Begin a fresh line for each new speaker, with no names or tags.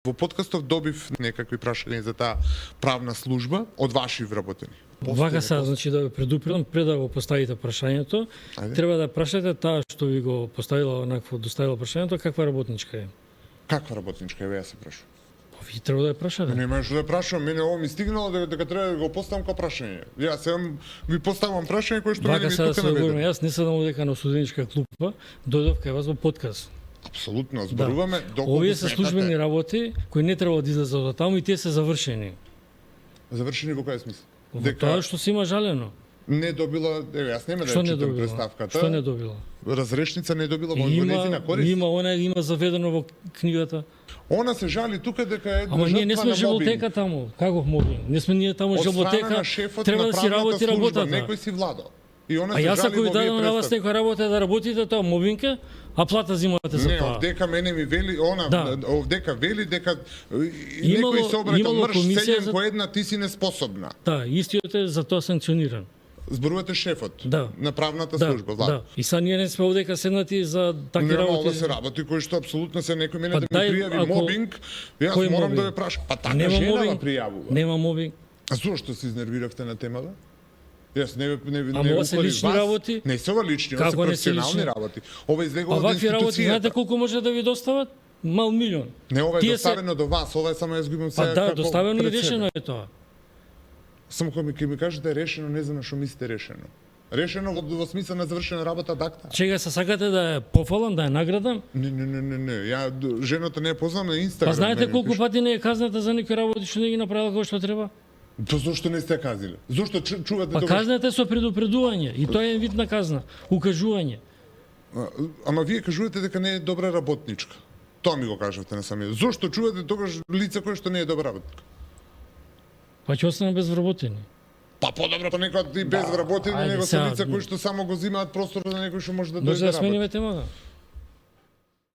Во подкастов добив некакви прашања за таа правна служба од ваши вработени.
Вака сега, значи да ве предупредам, пред да го поставите прашањето, треба да прашате таа што ви го поставила онакво, доставила прашањето, каква работничка е.
Каква работничка е, ја се прашувам?
Ви треба да ја прашате.
Нема што да прашувам, мене ово ми стигнало дека треба да го поставам како прашање. Јас сега ви поставам прашање кое што мене ми
сега
тука
се говориме,
наведено.
јас не седам овдека на студеничка клупа, дојдов кај вас во подкаст.
Апсолутно, зборуваме доколку
Овие се
сметате.
службени работи кои не треба да излезат од таму и тие се завршени.
Завршени во кој смисла?
Во тоа што се има жалено.
Не добила, јас нема да
Што
ја
не
читам
добила?
представката.
Што не добила?
Разрешница не добила во незина корист.
Има заведено во книгата.
Она се жали тука дека е
Ама ние не
жртва
сме
на
животека
мобинг.
таму. Како мобинг? Не сме ние таму
Од страна
животека.
на шефот
Треба
на
да си
правната
работи
служба,
работата.
некој си владо. И она
А
се
јас
жали
ако ви
во овие
дадам на вас
представи.
некоја работа да работите, тоа мобинг е, а плата зимате за
Не,
тоа.
овдека мене ми вели, она,
Да.
овдека вели дека
Имало-
некој се обратил
имало
мрш
комисија
селен
за-
по една, ти си неспособна.
Да, истиот е за тоа санкциониран.
Зборувате шефот
Да.
на правната
Да,
служба, владо.
да. И сега ние не сме овдека седнати за такви
Нема
работи.
да се работи кој што апсолутно се некој мене
Па
да ми
дај,
пријави
ако-
мобинг, јас
Кој
морам
мобинг?
да ве прашам. Па така
Нема
жена
мобинг.
пријавува.
Нема мобинг.
А зошто се изнервиравте на темата? Јас не
Ама ова се
укорив
лични
вас.
работи?
Не се ова лични, ова се
Како не се
професионални
лични?
работи. Ова излегува
А
од
вакви работи,
институцијата.
знаете колку може да ви достават? Мал милион.
Не, ова е
Тие
доставено до вас, ова е само јас го имам сега
Па да,
како
доставено и
пред себе.
решено е тоа.
Само кога ми кажете решено, не знам на што мислите решено. Решено во смисла на завршена работа дакта.
Чега се сакате да ја пофалам, да ја наградам?
Не. Ја жената не ја познам на Инстаграм.
Па знаете
мене
колку
пише.
пати не е казната за некои работи што не ги направила како што треба?
Па зошто не сте ја казиле? Зошто чувате
Па казната е со предупредување и тоа е вид на казна, укажување.
Ама вие кажувате дека не е добра работничка. Тоа ми го кажавте на самиот. Зошто чувате тогаш лице кое што не е добра работничка?
Па ќе останам без вработени.
Па подобро па некој и без вработени,
ајде
него се
сега,
лица кои што само го земаат простор за некој што може да
Може
дојде
да
работа.
смениме темата?